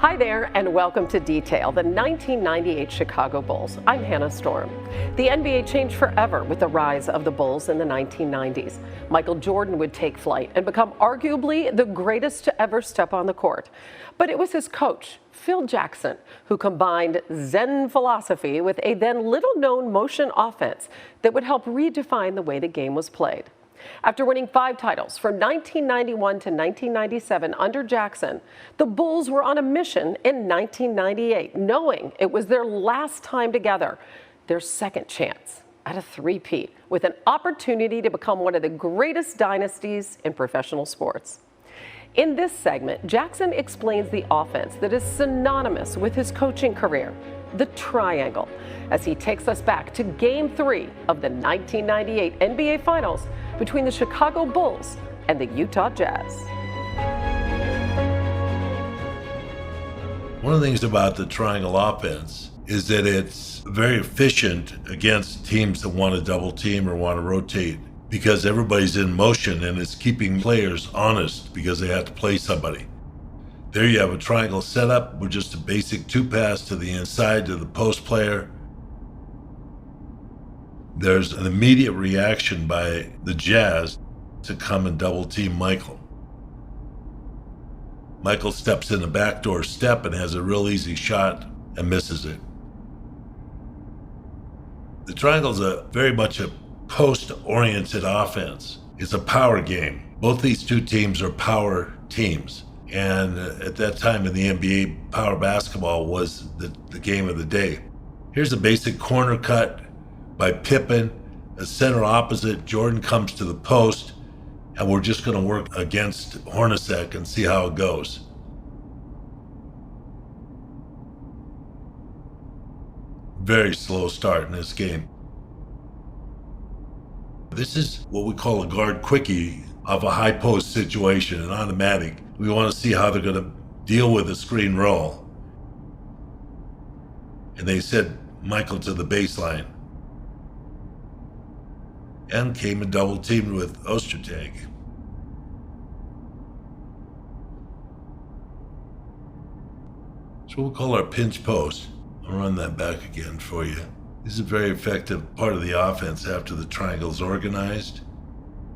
Hi there, and welcome to Detail, the 1998 Chicago Bulls. I'm Hannah Storm. The NBA changed forever with the rise of the Bulls in the 1990s. Michael Jordan would take flight and become arguably the greatest to ever step on the court. But it was his coach, Phil Jackson, who combined Zen philosophy with a then little-known motion offense that would help redefine the way the game was played. After winning 5 titles from 1991 to 1997 under Jackson, the Bulls were on a mission in 1998, knowing it was their last time together, their second chance at a three-peat, with an opportunity to become one of the greatest dynasties in professional sports. In this segment, Jackson explains the offense that is synonymous with his coaching career, the triangle, as he takes us back to Game 3 of the 1998 NBA Finals between the Chicago Bulls and the Utah Jazz. One of the things about the triangle offense is that it's very efficient against teams that want to double team or want to rotate, because everybody's in motion and it's keeping players honest because they have to play somebody. There you have a triangle setup with just a basic 2-pass to the inside to the post player. There's an immediate reaction by the Jazz to come and double team Michael. Michael steps in the backdoor step and has a real easy shot and misses it. The triangle's very much a post-oriented offense. It's a power game. Both these two teams are power teams. And at that time in the NBA, power basketball was the game of the day. Here's a basic corner cut by Pippen, a center opposite. Jordan comes to the post, and we're just going to work against Hornacek and see how it goes. Very slow start in this game. This is what we call a guard quickie of a high post situation, an automatic. We want to see how they're going to deal with a screen roll. And they sent Michael to the baseline and came and double teamed with Ostertag. So we'll call our pinch post. I'll run that back again for you. This is a very effective part of the offense after the triangle's organized.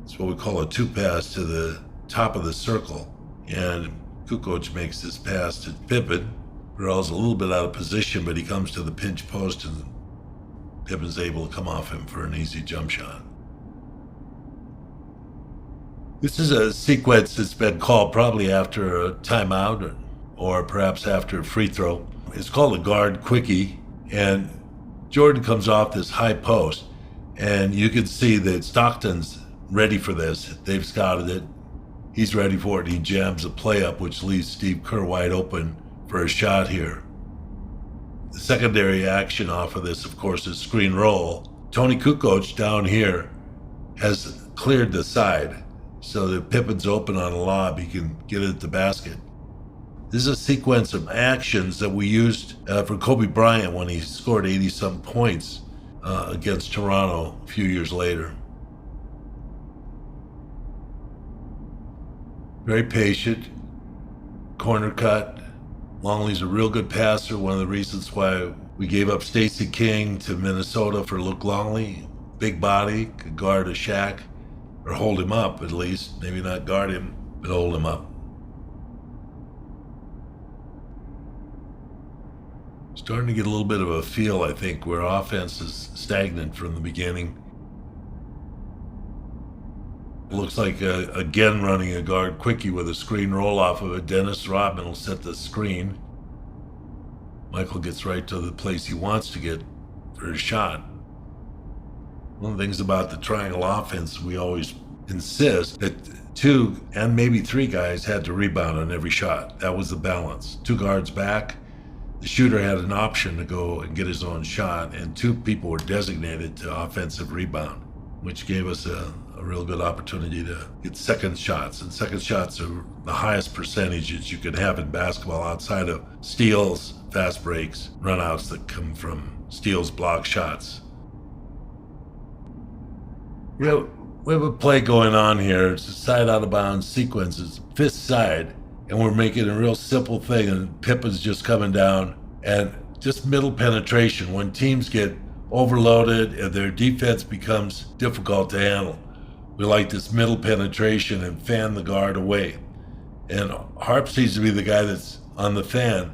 It's what we call a 2-pass to the top of the circle. And Kukoc makes this pass to Pippen. Burrell's a little bit out of position, but he comes to the pinch post and Pippen's able to come off him for an easy jump shot. This is a sequence that's been called probably after a timeout or perhaps after a free throw. It's called a guard quickie, and Jordan comes off this high post, and you can see that Stockton's ready for this. They've scouted it. He's ready for it. He jams a play up, which leaves Steve Kerr wide open for a shot here. The secondary action off of this, of course, is screen roll. Tony Kukoc down here has cleared the side so that Pippen's open on a lob. He can get it at the basket. This is a sequence of actions that we used for Kobe Bryant when he scored 80-some points against Toronto a few years later. Very patient, corner cut. Longley's a real good passer. One of the reasons why we gave up Stacey King to Minnesota for Luke Longley. Big body, could guard a Shaq, or hold him up at least. Maybe not guard him, but hold him up. Starting to get a little bit of a feel, I think, where offense is stagnant from the beginning. It looks like, again, running a guard quickie with a screen roll off of it. Dennis Rodman will set the screen. Michael gets right to the place he wants to get for his shot. One of the things about the triangle offense, we always insist that 2 and maybe 3 guys had to rebound on every shot. That was the balance. 2 guards back. The shooter had an option to go and get his own shot, and 2 people were designated to offensive rebound, which gave us a real good opportunity to get second shots. And second shots are the highest percentages you can have in basketball outside of steals, fast breaks, runouts that come from steals, block shots. We have a play going on here. It's a side out of bounds sequence. It's fifth side. and we're making a real simple thing, and Pippen's just coming down, and just middle penetration. When teams get overloaded and their defense becomes difficult to handle, we like this middle penetration and fan the guard away. And Harp seems to be the guy that's on the fan.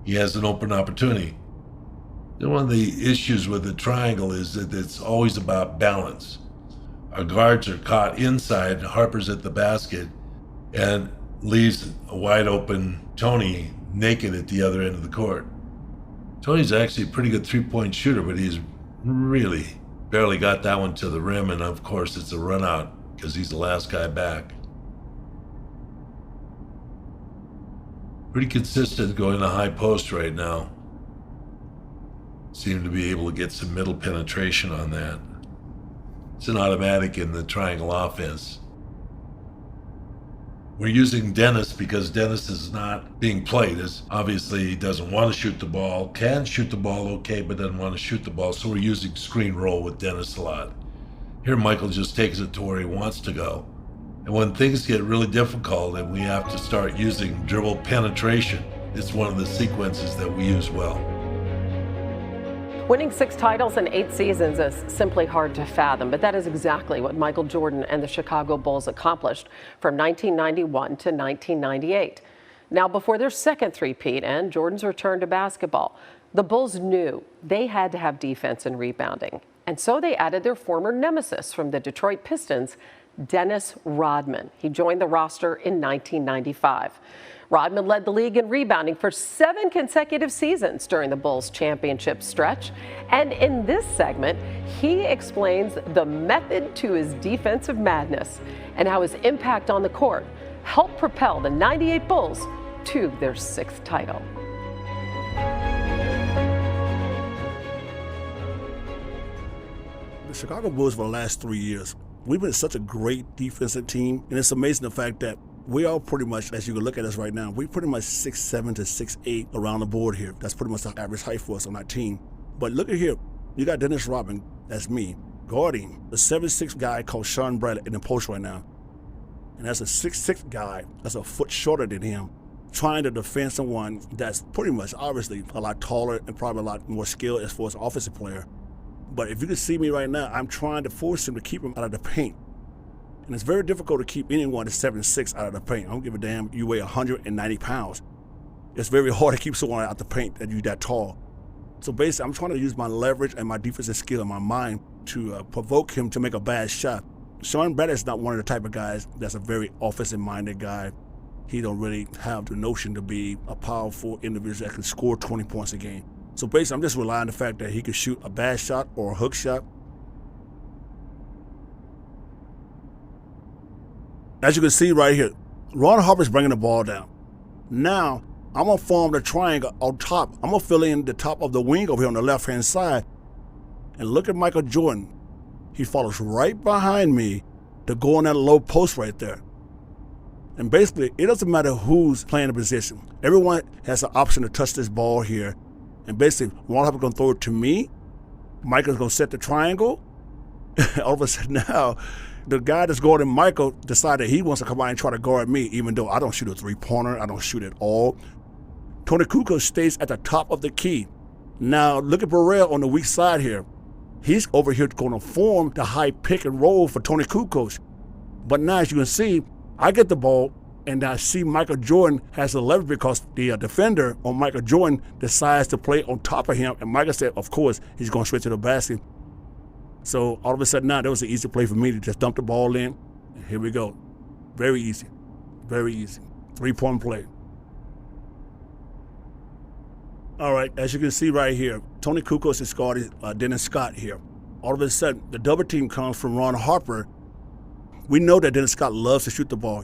He has an open opportunity. And one of the issues with the triangle is that it's always about balance. Our guards are caught inside, Harper's at the basket, and leaves a wide open Tony naked at the other end of the court. Tony's actually a pretty good three-point shooter, but he's really barely got that one to the rim, and of course it's a run out because he's the last guy back. Pretty consistent going to high post right now. Seem to be able to get some middle penetration on that. It's an automatic in the triangle offense. We're using Dennis because Dennis is not being played. As obviously he doesn't want to shoot the ball, can shoot the ball okay, but doesn't want to shoot the ball. So we're using screen roll with Dennis a lot. Here Michael just takes it to where he wants to go. And when things get really difficult and we have to start using dribble penetration, it's one of the sequences that we use well. Winning 6 titles in 8 seasons is simply hard to fathom, but that is exactly what Michael Jordan and the Chicago Bulls accomplished from 1991 to 1998. Now, before their second three-peat and Jordan's return to basketball, the Bulls knew they had to have defense and rebounding. And so they added their former nemesis from the Detroit Pistons, Dennis Rodman. He joined the roster in 1995. Rodman led the league in rebounding for 7 consecutive seasons during the Bulls' championship stretch. And in this segment, he explains the method to his defensive madness and how his impact on the court helped propel the '98 Bulls to their 6th title. The Chicago Bulls for the last 3 years, we've been such a great defensive team, and it's amazing the fact that we are pretty much, as you can look at us right now, we're pretty much 6'7" to 6'8" around the board here. That's pretty much the average height for us on our team. But look at here, you got Dennis Rodman, that's me, guarding the 7'6" guy called Sean Bradley in the post right now. And that's a 6'6" guy that's a foot shorter than him, trying to defend someone that's pretty much obviously a lot taller and probably a lot more skilled as far as an offensive player. But if you can see me right now, I'm trying to force him to keep him out of the paint. And it's very difficult to keep anyone that's 7'6" out of the paint. I don't give a damn you weigh 190 pounds. It's very hard to keep someone out the paint that you that tall. So basically, I'm trying to use my leverage and my defensive skill and my mind to provoke him to make a bad shot. Sean Bradley is not one of the type of guys that's a very offensive-minded guy. He don't really have the notion to be a powerful individual that can score 20 points a game. So basically, I'm just relying on the fact that he can shoot a bad shot or a hook shot. As you can see right here, Ron Harper's bringing the ball down. Now, I'm going to form the triangle on top. I'm going to fill in the top of the wing over here on the left-hand side. And look at Michael Jordan. He follows right behind me to go on that low post right there. And basically, it doesn't matter who's playing the position. Everyone has an option to touch this ball here. And basically, Ron Harper's going to throw it to me. Michael's going to set the triangle. All of a sudden now, the guy that's guarding Michael decided he wants to come out and try to guard me, even though I don't shoot a three-pointer. I don't shoot at all. Tony Kukoc stays at the top of the key. Now, look at Burrell on the weak side here. He's over here going to form the high pick and roll for Tony Kukoc. But now, as you can see, I get the ball, and I see Michael Jordan has the leverage because the defender on Michael Jordan decides to play on top of him. And Michael said, of course, he's going straight to the basket. So all of a sudden now, that was an easy play for me to just dump the ball in. And here we go. Very easy. Very easy. 3-point play. All right, as you can see right here, Tony Kukoc is guarding Dennis Scott here. All of a sudden, the double team comes from Ron Harper. We know that Dennis Scott loves to shoot the ball.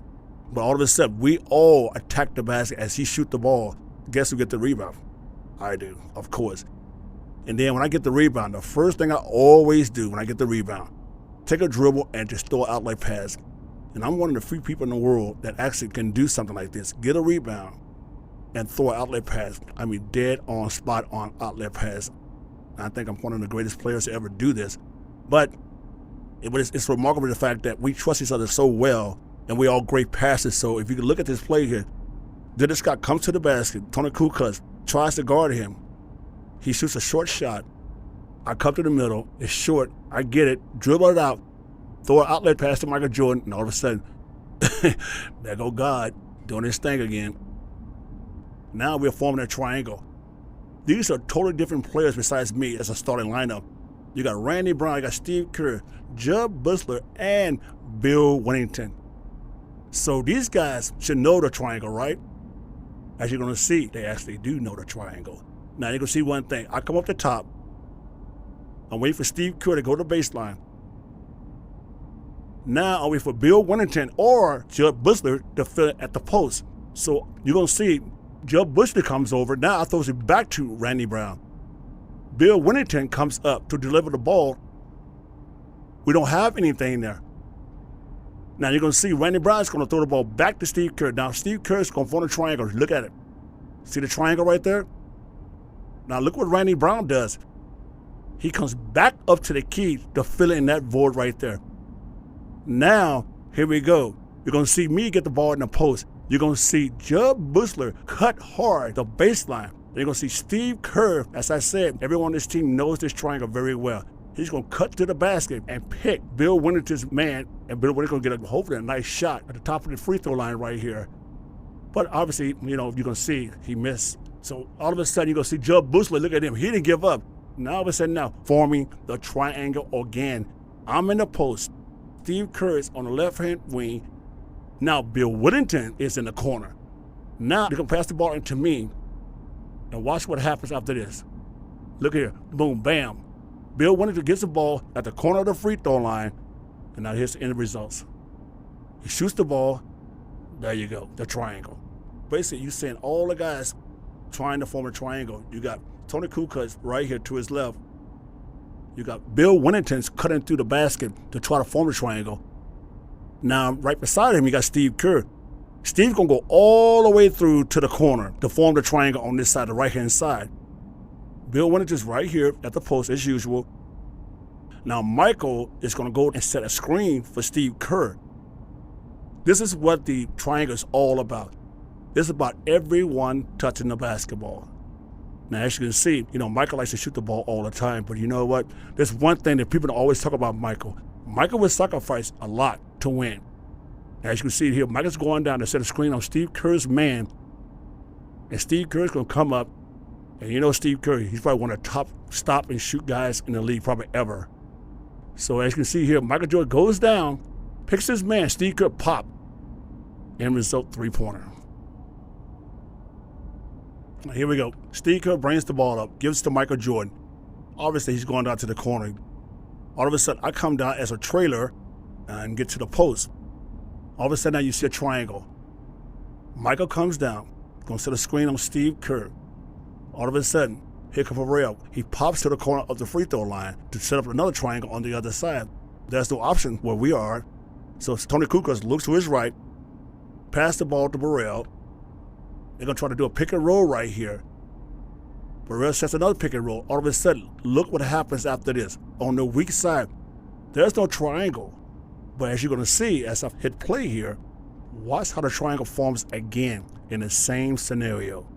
But all of a sudden, we all attack the basket as he shoots the ball. Guess who gets the rebound? I do, of course. And then when I get the rebound, the first thing I always do when I get the rebound, take a dribble and just throw an outlet pass. And I'm one of the few people in the world that actually can do something like this. Get a rebound and throw an outlet pass. I mean, dead on, spot on outlet pass. I think I'm one of the greatest players to ever do this. But it's remarkable the fact that we trust each other so well and we're all great passers. So if you can look at this play here, Dennis Scott comes to the basket. Tony Kukoc tries to guard him. He shoots a short shot. I come to the middle. It's short. I get it. Dribble it out. Throw an outlet pass to Michael Jordan. And all of a sudden, there go God doing his thing again. Now we're forming a triangle. These are totally different players besides me as a starting lineup. You got Randy Brown, you got Steve Kerr, Jud Buechler, and Bill Wennington. So these guys should know the triangle, right? As you're going to see, they actually do know the triangle. Now you're going to see one thing. I come up the top. I'm waiting for Steve Kerr to go to the baseline. Now I'm waiting for Bill Wennington or Jud Buechler to fill it at the post. So you're going to see Jud Buechler comes over. Now I throws it back to Randy Brown. Bill Wennington comes up to deliver the ball. We don't have anything there. Now you're going to see Randy Brown's going to throw the ball back to Steve Kerr. Now Steve Kerr's going to form a triangle. Look at it. See the triangle right there? Now look what Randy Brown does. He comes back up to the key to fill in that void right there. Now, here we go. You're going to see me get the ball in the post. You're going to see Jud Buechler cut hard the baseline. You're going to see Steve Kerr. As I said, everyone on this team knows this triangle very well. He's going to cut to the basket and pick Bill Wennington's man, and Bill Wennington's going to get hopefully a nice shot at the top of the free throw line right here. But obviously, you're going to see he missed. So all of a sudden, you're going to see Jud Buechler. Look at him. He didn't give up. Now all of a sudden now, forming the triangle again. I'm in the post. Steve Kerr is on the left-hand wing. Now Bill Wennington is in the corner. Now they're going to pass the ball into me. And watch what happens after this. Look here. Boom, bam. Bill Wennington gets the ball at the corner of the free throw line. And now here's the end results. He shoots the ball. There you go, the triangle. Basically, you're seeing all the guys trying to form a triangle. You got Tony Kukoc right here to his left. You got Bill Wennington's cutting through the basket to try to form a triangle. Now, right beside him, you got Steve Kerr. Steve's going to go all the way through to the corner to form the triangle on this side, the right-hand side. Bill Wennington's right here at the post as usual. Now, Michael is going to go and set a screen for Steve Kerr. This is what the triangle is all about. It's about everyone touching the basketball. Now, as you can see, Michael likes to shoot the ball all the time, but you know what? There's one thing that people always talk about Michael. Michael will sacrifice a lot to win. As you can see here, Michael's going down to set a screen on Steve Kerr's man, and Steve Kerr's going to come up, and Steve Kerr, he's probably one of the top stop and shoot guys in the league probably ever. So as you can see here, Michael Jordan goes down, picks his man, Steve Kerr pop, end result three-pointer. Now here we go. Steve Kerr brings the ball up, gives it to Michael Jordan. Obviously, he's going down to the corner. All of a sudden, I come down as a trailer and get to the post. All of a sudden, now you see a triangle. Michael comes down, going to set a screen on Steve Kerr. All of a sudden, here comes Burrell. He pops to the corner of the free throw line to set up another triangle on the other side. There's no option where we are. So Tony Kukoc looks to his right, pass the ball to Burrell. They're going to try to do a pick and roll right here. Burrell sets another pick and roll. All of a sudden, look what happens after this. On the weak side, there's no triangle. But as you're going to see, as I hit play here, watch how the triangle forms again in the same scenario.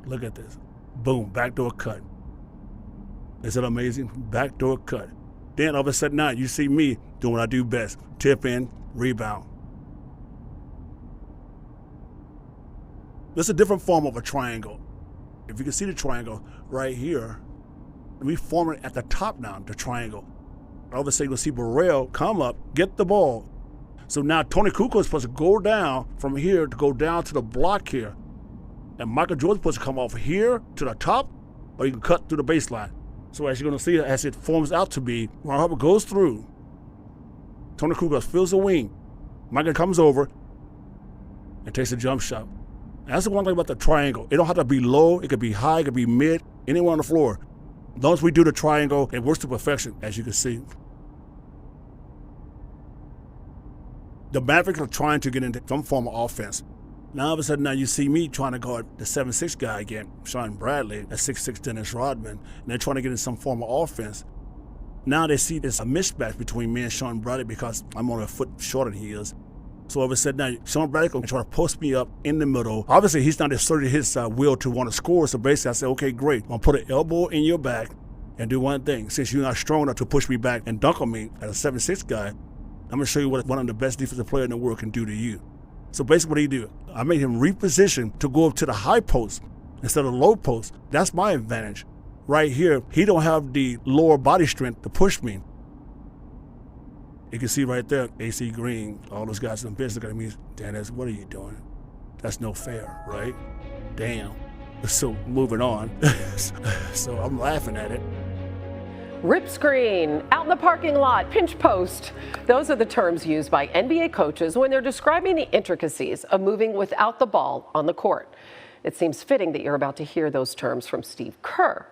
Look at this. Boom, backdoor cut. Is it amazing? Backdoor cut. Then all of a sudden now you see me doing what I do best. Tip in, rebound. This is a different form of a triangle. If you can see the triangle right here, we form it at the top now, the triangle. All of a sudden you'll see Burrell come up, get the ball. So now Tony Kukoc is supposed to go down from here to go down to the block here. And Michael Jordan's supposed to come off here to the top, or you can cut through the baseline. So as you're going to see, as it forms out to be, Ron Harper goes through. Tony Kukoc fills the wing. Michael comes over and takes a jump shot. And that's the one thing about the triangle. It don't have to be low. It could be high. It could be mid. Anywhere on the floor. As long as we do the triangle, it works to perfection, as you can see. The Mavericks are trying to get into some form of offense. Now all of a sudden, now you see me trying to guard the 7'6" guy again, Sean Bradley, a 6'6" Dennis Rodman, and they're trying to get in some form of offense. Now they see there's a mismatch between me and Sean Bradley because I'm only a foot shorter than he is. So if it said, now, Sean Bradley going to try to post me up in the middle. Obviously, he's not exerting his will to want to score. So basically, I said, okay, great. I'm going to put an elbow in your back and do one thing. Since you're not strong enough to push me back and dunk on me as a 7'6" guy, I'm going to show you what one of the best defensive players in the world can do to you. So basically what he do, I made him reposition to go up to the high post instead of low post. That's my advantage. Right here, he don't have the lower body strength to push me. You can see right there, AC Green, all those guys in business look at me, Dennis, what are you doing? That's no fair, right? Damn. So moving on. So I'm laughing at it. Rip screen, out in the parking lot, pinch post. Those are the terms used by NBA coaches when they're describing the intricacies of moving without the ball on the court. It seems fitting that you're about to hear those terms from Steve Kerr.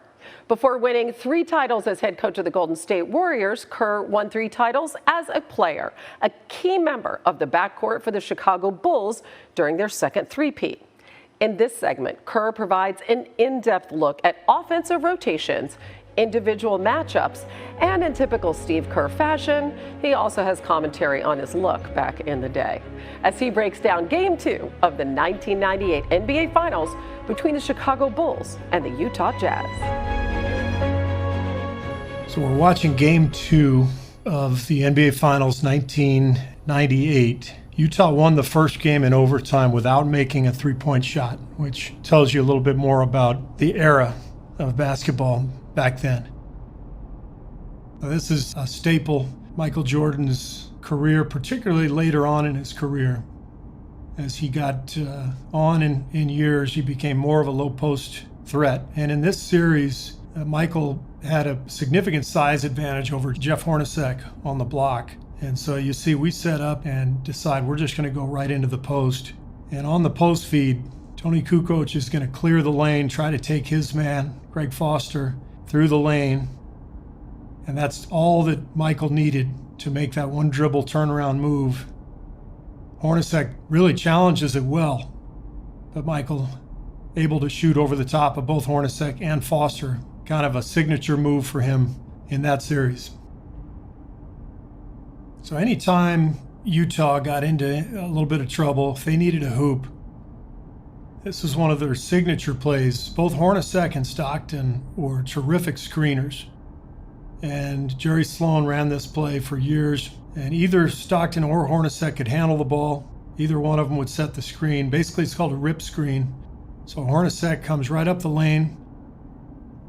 Before winning 3 titles as head coach of the Golden State Warriors, Kerr won 3 titles as a player, a key member of the backcourt for the Chicago Bulls during their second three-peat. In this segment, Kerr provides an in-depth look at offensive rotations, individual matchups, and in typical Steve Kerr fashion, he also has commentary on his look back in the day as he breaks down Game 2 of the 1998 NBA Finals between the Chicago Bulls and the Utah Jazz. So we're watching Game 2 of the NBA Finals 1998. Utah won the first game in overtime without making a three-point shot, which tells you a little bit more about the era of basketball back then. Now, this is a staple Michael Jordan's career, particularly later on in his career. As he got on in years, he became more of a low-post threat. And in this series, Michael had a significant size advantage over Jeff Hornacek on the block. And so you see, we set up and decide we're just going to go right into the post. And on the post feed, Tony Kukoc is going to clear the lane, try to take his man, Greg Foster, through the lane. And that's all that Michael needed to make that one dribble turnaround move. Hornacek really challenges it well, but Michael able to shoot over the top of both Hornacek and Foster. Kind of a signature move for him in that series. So anytime Utah got into a little bit of trouble, if they needed a hoop, this was one of their signature plays. Both Hornacek and Stockton were terrific screeners. And Jerry Sloan ran this play for years. And either Stockton or Hornacek could handle the ball. Either one of them would set the screen. Basically, it's called a rip screen. So Hornacek comes right up the lane.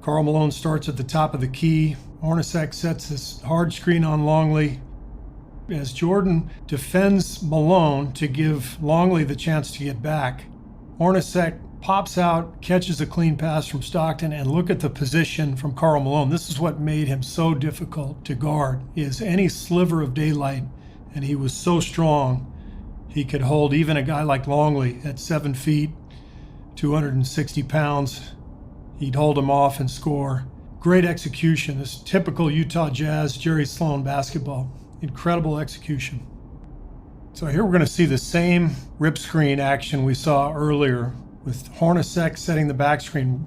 Karl Malone starts at the top of the key. Hornacek sets this hard screen on Longley. As Jordan defends Malone to give Longley the chance to get back, Hornacek pops out, catches a clean pass from Stockton, and look at the position from Karl Malone. This is what made him so difficult to guard, is any sliver of daylight, and he was so strong, he could hold even a guy like Longley at 7 feet, 260 pounds. He'd hold him off and score. Great execution. This typical Utah Jazz, Jerry Sloan basketball. Incredible execution. So here we're going to see the same rip screen action we saw earlier with Hornacek setting the back screen.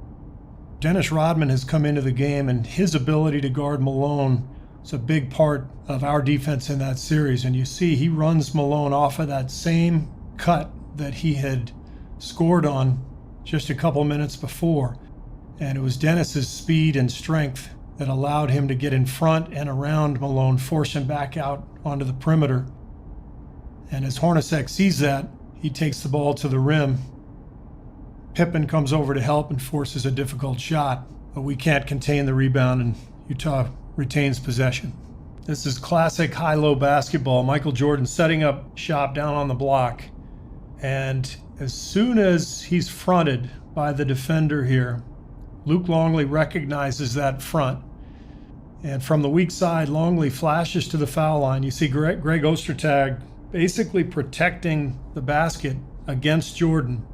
Dennis Rodman has come into the game, and his ability to guard Malone is a big part of our defense in that series. And you see he runs Malone off of that same cut that he had scored on just a couple minutes before. And it was Dennis's speed and strength that allowed him to get in front and around Malone, force him back out onto the perimeter. And as Hornacek sees that, he takes the ball to the rim. Pippen comes over to help and forces a difficult shot, but we can't contain the rebound, and Utah retains possession. This is classic high-low basketball. Michael Jordan setting up shop down on the block. And as soon as he's fronted by the defender here, Luke Longley recognizes that front. And from the weak side, Longley flashes to the foul line. You see Greg Ostertag basically protecting the basket against Jordan.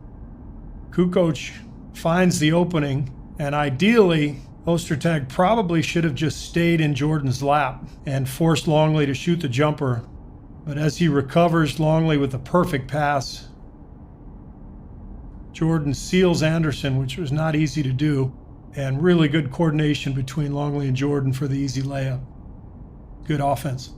Kukoc finds the opening, and ideally, Ostertag probably should have just stayed in Jordan's lap and forced Longley to shoot the jumper. But as he recovers, Longley with a perfect pass, Jordan seals Anderson, which was not easy to do, and really good coordination between Longley and Jordan for the easy layup. Good offense.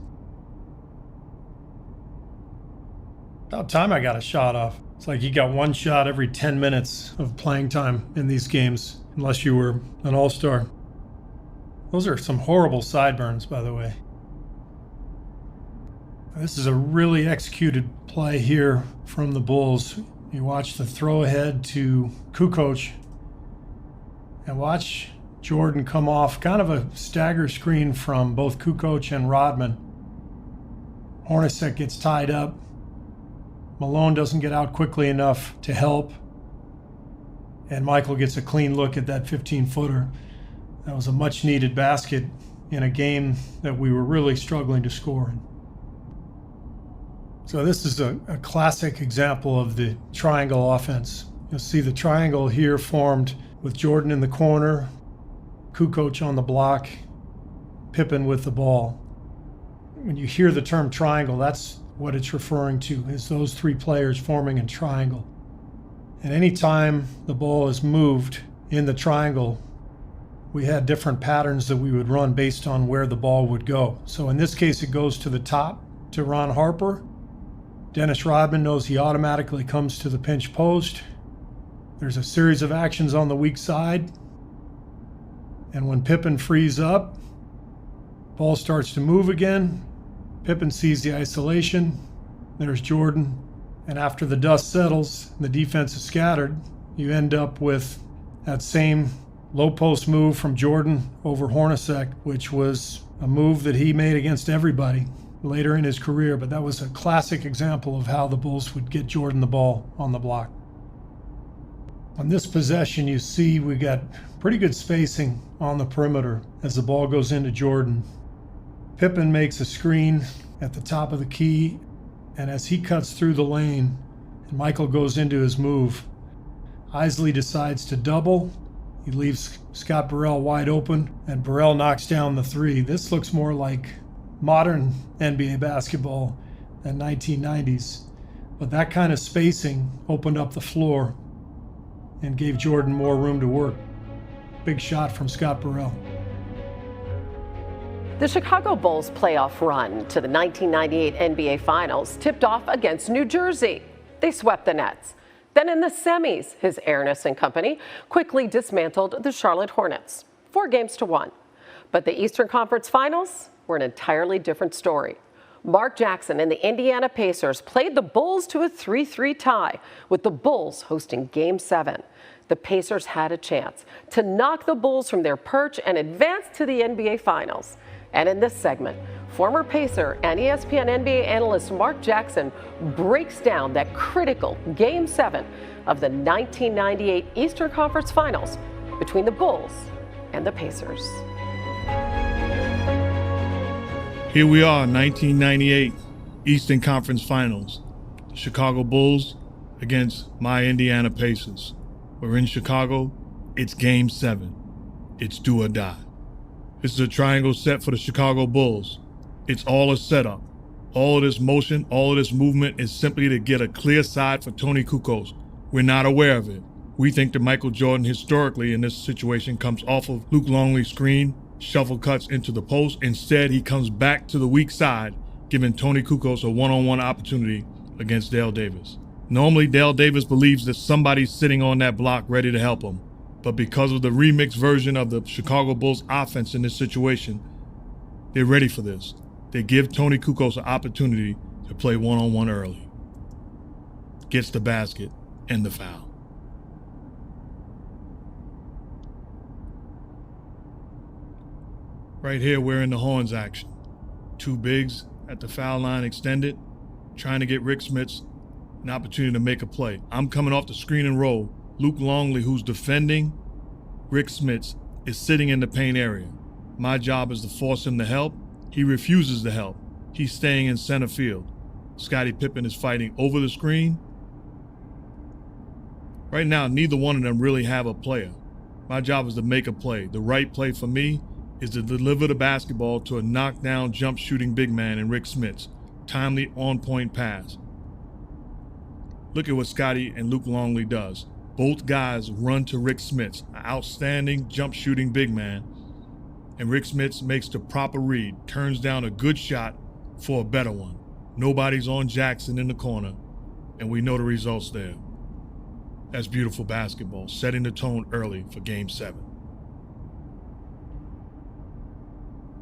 About time I got a shot off. It's like you got one shot every 10 minutes of playing time in these games, unless you were an all-star. Those are some horrible sideburns, by the way. This is a really executed play here from the Bulls. You watch the throw ahead to Kukoc and watch Jordan come off kind of a stagger screen from both Kukoc and Rodman. Hornacek gets tied up. Malone doesn't get out quickly enough to help. And Michael gets a clean look at that 15-footer. That was a much-needed basket in a game that we were really struggling to score in. So this is a classic example of the triangle offense. You'll see the triangle here formed with Jordan in the corner, Kukoc on the block, Pippen with the ball. When you hear the term triangle, that's what it's referring to, is those three players forming a triangle. And anytime the ball is moved in the triangle, we had different patterns that we would run based on where the ball would go. So in this case, it goes to the top to Ron Harper. Dennis Rodman knows he automatically comes to the pinch post. There's a series of actions on the weak side. And when Pippen frees up, ball starts to move again. Pippen sees the isolation. There's Jordan. And after the dust settles, the defense is scattered, you end up with that same low post move from Jordan over Hornacek, which was a move that he made against everybody later in his career, but that was a classic example of how the Bulls would get Jordan the ball on the block. On this possession, you see we got pretty good spacing on the perimeter as the ball goes into Jordan. Pippen makes a screen at the top of the key, and as he cuts through the lane and Michael goes into his move, Isley decides to double. He leaves Scott Burrell wide open, and Burrell knocks down the three. This looks more like modern NBA basketball than 1990s. But that kind of spacing opened up the floor and gave Jordan more room to work. Big shot from Scott Burrell. The Chicago Bulls' playoff run to the 1998 NBA Finals tipped off against New Jersey. They swept the Nets. Then in the semis, his Airness and company quickly dismantled the Charlotte Hornets, 4-1. But the Eastern Conference Finals were an entirely different story. Mark Jackson and the Indiana Pacers played the Bulls to a 3-3 tie, with the Bulls hosting Game 7. The Pacers had a chance to knock the Bulls from their perch and advance to the NBA Finals. And in this segment, former Pacer and ESPN NBA analyst Mark Jackson breaks down that critical Game 7 of the 1998 Eastern Conference Finals between the Bulls and the Pacers. Here we are, 1998 Eastern Conference Finals. The Chicago Bulls against my Indiana Pacers. We're in Chicago. It's Game 7. It's do or die. This is a triangle set for the Chicago Bulls. It's all a setup. All of this motion, all of this movement is simply to get a clear side for Tony Kukoc. We're not aware of it. We think that Michael Jordan historically in this situation comes off of Luke Longley's screen, shuffle cuts into the post. Instead, he comes back to the weak side, giving Tony Kukoc a one-on-one opportunity against Dale Davis. Normally, Dale Davis believes that somebody's sitting on that block ready to help him. But because of the remixed version of the Chicago Bulls offense in this situation, they're ready for this. They give Tony Kukoc an opportunity to play one-on-one early. Gets the basket and the foul. Right here, we're in the horns action. Two bigs at the foul line extended, trying to get Rick Smits an opportunity to make a play. I'm coming off the screen and roll. Luke Longley, who's defending Rick Smits, is sitting in the paint area. My job is to force him to help. He refuses to help. He's staying in center field. Scottie Pippen is fighting over the screen. Right now, neither one of them really have a player. My job is to make a play. The right play for me is to deliver the basketball to a knockdown, jump shooting big man in Rick Smits. Timely, on-point pass. Look at what Scottie and Luke Longley does. Both guys run to Rick Smits, an outstanding jump shooting big man. And Rick Smits makes the proper read, turns down a good shot for a better one. Nobody's on Jackson in the corner. and we know the results there. That's beautiful basketball, setting the tone early for Game 7.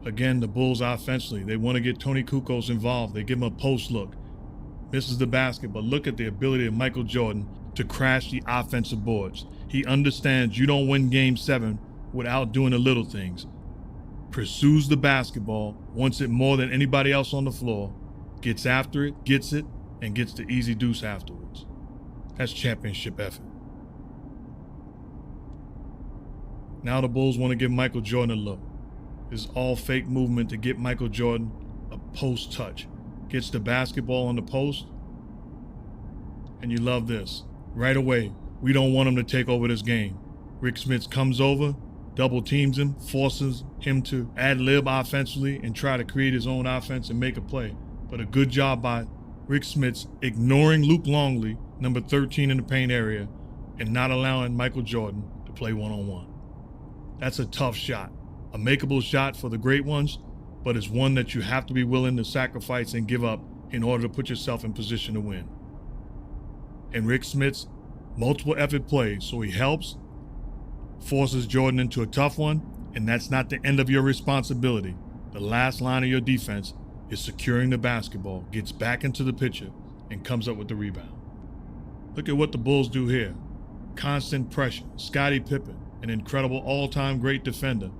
Again, the Bulls offensively, they want to get Tony Kukoc involved. They give him a post look. Misses the basket, but look at the ability of Michael Jordan to crash the offensive boards. He understands you don't win Game 7 without doing the little things. Pursues the basketball, wants it more than anybody else on the floor, gets after it, gets it, and gets the easy deuce afterwards. That's championship effort. Now the Bulls want to give Michael Jordan a look. This all fake movement to get Michael Jordan a post touch. Gets the basketball on the post, and you love this. Right away, we don't want him to take over this game. Rick Smits comes over, double teams him, forces him to ad-lib offensively and try to create his own offense and make a play. But a good job by Rick Smits ignoring Luke Longley, number 13 in the paint area, and not allowing Michael Jordan to play one-on-one. That's a tough shot. A makeable shot for the great ones, but it's one that you have to be willing to sacrifice and give up in order to put yourself in position to win. And Rick Smits, multiple effort plays, so he helps, forces Jordan into a tough one, and that's not the end of your responsibility. The last line of your defense is securing the basketball, gets back into the picture, and comes up with the rebound. Look at what the Bulls do here. Constant pressure. Scottie Pippen, an incredible all-time great defender.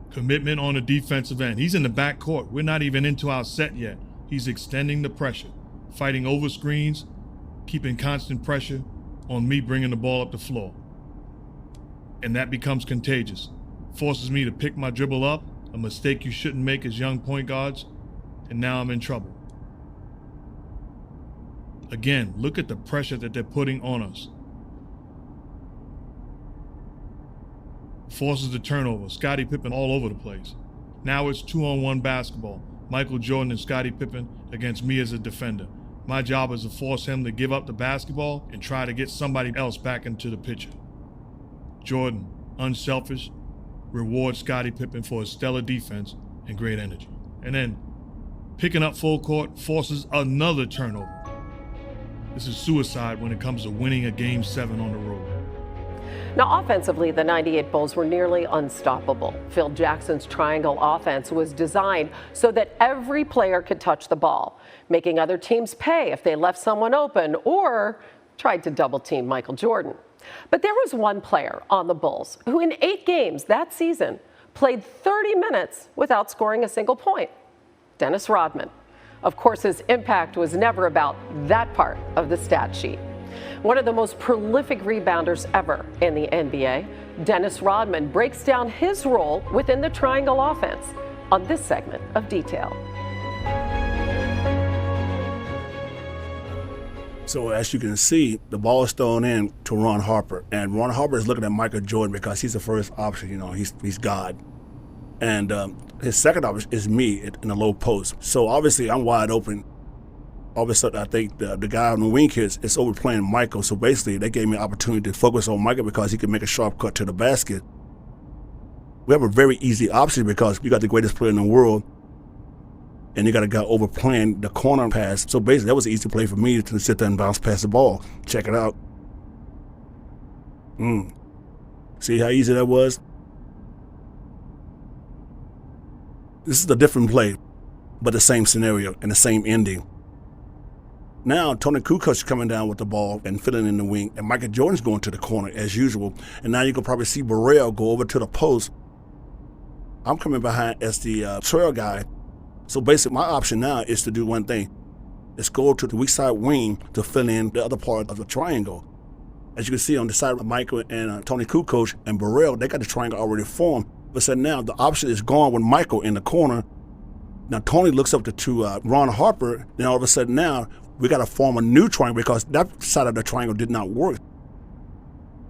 Commitment on the defensive end. He's in the backcourt. We're not even into our set yet. He's extending the pressure, fighting over screens, keeping constant pressure on me bringing the ball up the floor. And that becomes contagious. Forces me to pick my dribble up, a mistake you shouldn't make as young point guards, and now I'm in trouble. Again, look at the pressure that they're putting on us. Forces the turnover. Scottie Pippen all over the place. Now it's 2-on-1 basketball. Michael Jordan and Scottie Pippen against me as a defender. My job is to force him to give up the basketball and try to get somebody else back into the picture. Jordan, unselfish, rewards Scottie Pippen for his stellar defense and great energy. And then, picking up full court, forces another turnover. This is suicide when it comes to winning a Game 7 on the road. Now, offensively, the 98 Bulls were nearly unstoppable. Phil Jackson's triangle offense was designed so that every player could touch the ball, making other teams pay if they left someone open or tried to double team Michael Jordan. But there was one player on the Bulls who in 8 games that season played 30 minutes without scoring a single point. Dennis Rodman. Of course, his impact was never about that part of the stat sheet. One of the most prolific rebounders ever in the NBA, Dennis Rodman breaks down his role within the triangle offense on this segment of Detail. So as you can see, the ball is thrown in to Ron Harper, and Ron Harper is looking at Michael Jordan because he's the first option. You know, he's God, and his second option is me in the low post. So obviously, I'm wide open. All of a sudden, I think the guy on the wing here is overplaying Michael. So basically, they gave me an opportunity to focus on Michael because he can make a sharp cut to the basket. We have a very easy option because we got the greatest player in the world, and you got a guy overplaying the corner pass. So basically, that was an easy play for me to sit there and bounce past the ball. Check it out. See how easy that was? This is a different play, but the same scenario and the same ending. Now, Tony Kukoc is coming down with the ball and filling in the wing, and Michael Jordan's going to the corner as usual. And now you can probably see Burrell go over to the post. I'm coming behind as the trail guy. So basically, my option now is to do one thing. Let's go to the weak side wing to fill in the other part of the triangle. As you can see on the side of Michael and Tony Kukoc and Burrell, they got the triangle already formed. But so now the option is gone with Michael in the corner. Now Tony looks up to Ron Harper. Then all of a sudden now, we got to form a new triangle because that side of the triangle did not work.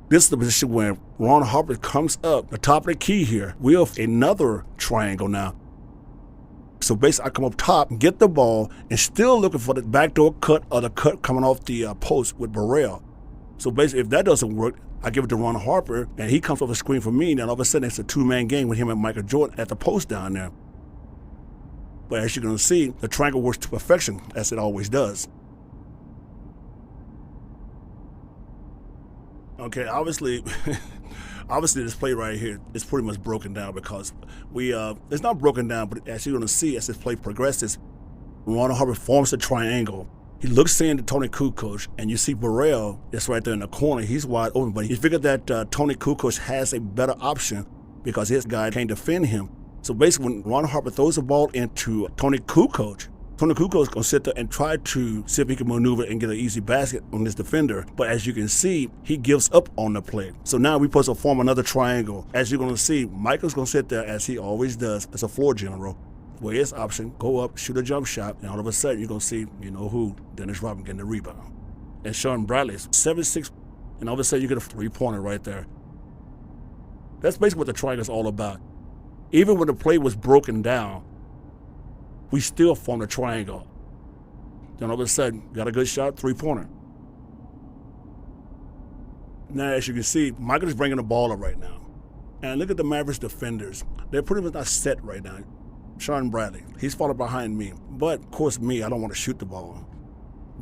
This is the position where Ron Harper comes up, the top of the key here. We have another triangle now. So basically, I come up top, get the ball, and still looking for the backdoor cut or the cut coming off the post with Burrell. So basically, if that doesn't work, I give it to Ron Harper, and he comes off the screen for me, and then all of a sudden, it's a two-man game with him and Michael Jordan at the post down there. But as you're going to see, the triangle works to perfection, as it always does. Okay, obviously, obviously this play right here is pretty much broken down because it's not broken down, but as you're going to see as this play progresses, Ron Harper forms a triangle. He looks into Tony Kukoc, and you see Burrell that's right there in the corner. He's wide open, but he figured that Tony Kukoc has a better option because his guy can't defend him. So basically, when Ron Harper throws the ball into Tony Kukoc is going to sit there and try to see if he can maneuver and get an easy basket on this defender. But as you can see, he gives up on the play. So now we're supposed to form another triangle. As you're going to see, Michael's going to sit there, as he always does, as a floor general, where his option, go up, shoot a jump shot, and all of a sudden you're going to see, you know who, Dennis Rodman getting the rebound. And Sean Bradley's 7'6", and all of a sudden you get a three-pointer right there. That's basically what the triangle's all about. Even when the play was broken down, we still formed a triangle. Then all of a sudden, got a good shot, three-pointer. Now, as you can see, Michael is bringing the ball up right now. And look at the Mavericks defenders. They're pretty much not set right now. Sean Bradley, he's falling behind me. But, of course, me, I don't want to shoot the ball.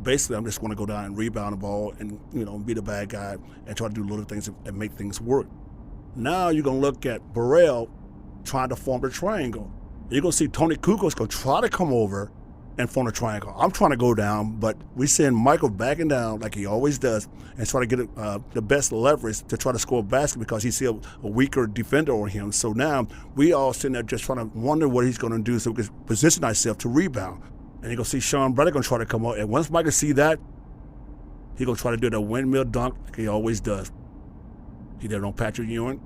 Basically, I'm just going to go down and rebound the ball and, be the bad guy and try to do little things and make things work. Now you're going to look at Burrell trying to form the triangle. You're going to see Tony Kukoc going to try to come over and form a triangle. I'm trying to go down, but we send Michael backing down like he always does and try to get the best leverage to try to score a basket because he's still a weaker defender on him. So now we all sitting there just trying to wonder what he's going to do so we can position ourselves to rebound. And you're going to see Sean Bradley going to try to come out. And once Michael see that, he's going to try to do the windmill dunk like he always does. He did it on Patrick Ewing.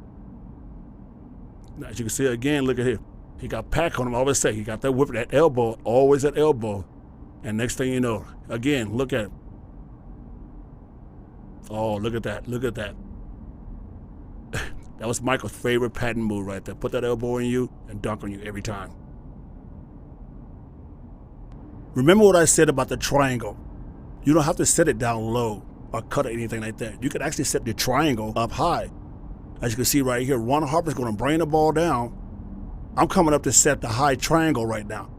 Now, as you can see again, look at here. He got pack on him, I always say. He got that whip, that elbow, always that elbow. And next thing you know, again, look at it. Oh, look at that, look at that. That was Michael's favorite patent move right there. Put that elbow in you and dunk on you every time. Remember what I said about the triangle. You don't have to set it down low or cut or anything like that. You can actually set the triangle up high. As you can see right here, Ron Harper's going to bring the ball down. I'm coming up to set the high triangle right now.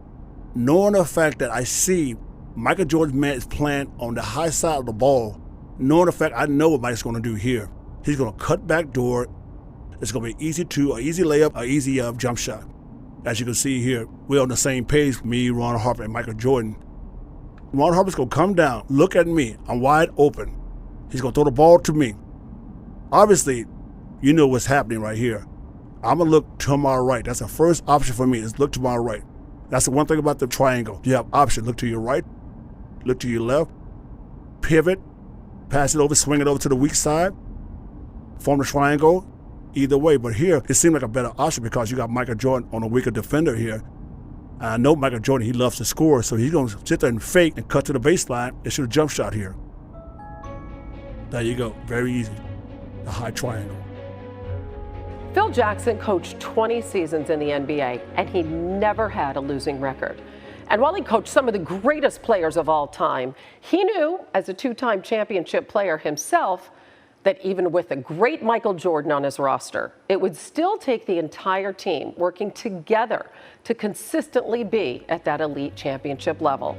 Knowing the fact that I see Michael Jordan's man is playing on the high side of the ball, knowing the fact I know what Mike's going to do here. He's going to cut back door. It's going to be easy layup, an easy jump shot. As you can see here, we're on the same page, me, Ron Harper, and Michael Jordan. Ron Harper's going to come down, look at me. I'm wide open. He's going to throw the ball to me. Obviously, you know what's happening right here. I'm going to look to my right. That's the first option for me is look to my right. That's the one thing about the triangle. You have option. Look to your right, look to your left, pivot, pass it over, swing it over to the weak side, form the triangle, either way. But here, it seemed like a better option because you got Michael Jordan on a weaker defender here. I know Michael Jordan, he loves to score, so he's going to sit there and fake and cut to the baseline and shoot a jump shot here. There you go. Very easy. The high triangle. Phil Jackson coached 20 seasons in the NBA, and he never had a losing record. And while he coached some of the greatest players of all time, he knew, as a two-time championship player himself, that even with a great Michael Jordan on his roster, it would still take the entire team working together to consistently be at that elite championship level.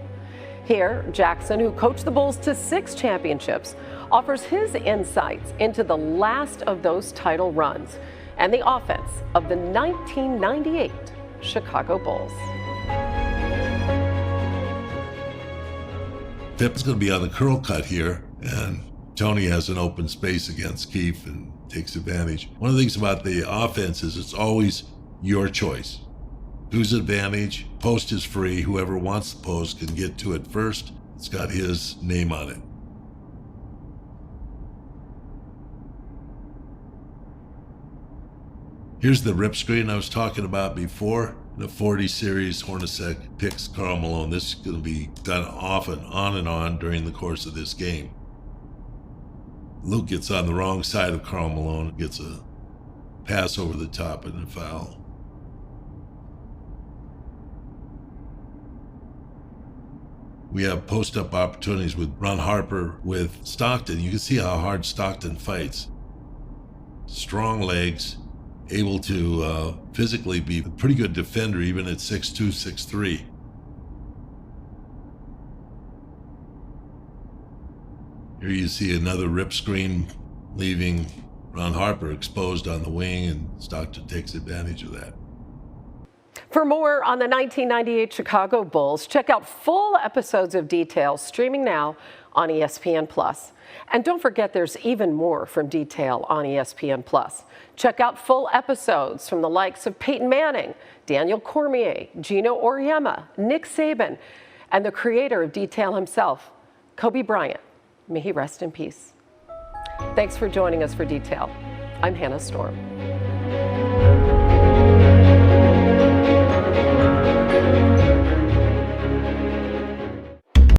Here, Jackson, who coached the Bulls to 6 championships, offers his insights into the last of those title runs and the offense of the 1998 Chicago Bulls. Pip's going to be on the curl cut here, and Tony has an open space against Keefe and takes advantage. One of the things about the offense is it's always your choice. Whose advantage? Post is free. Whoever wants the post can get to it first. It's got his name on it. Here's the rip screen I was talking about before. The 40 series, Hornacek picks Karl Malone. This is going to be done often, on and on during the course of this game. Luke gets on the wrong side of Karl Malone, gets a pass over the top and a foul. We have post-up opportunities with Ron Harper with Stockton. You can see how hard Stockton fights. Strong legs, able to physically be a pretty good defender even at 6'2", 6'3". Here you see another rip screen leaving Ron Harper exposed on the wing, and Stockton takes advantage of that. For more on the 1998 Chicago Bulls, check out full episodes of Detail streaming now on ESPN+. And don't forget there's even more from Detail on ESPN+. Check out full episodes from the likes of Peyton Manning, Daniel Cormier, Gino Auriemma, Nick Saban, and the creator of Detail himself, Kobe Bryant. May he rest in peace. Thanks for joining us for Detail. I'm Hannah Storm.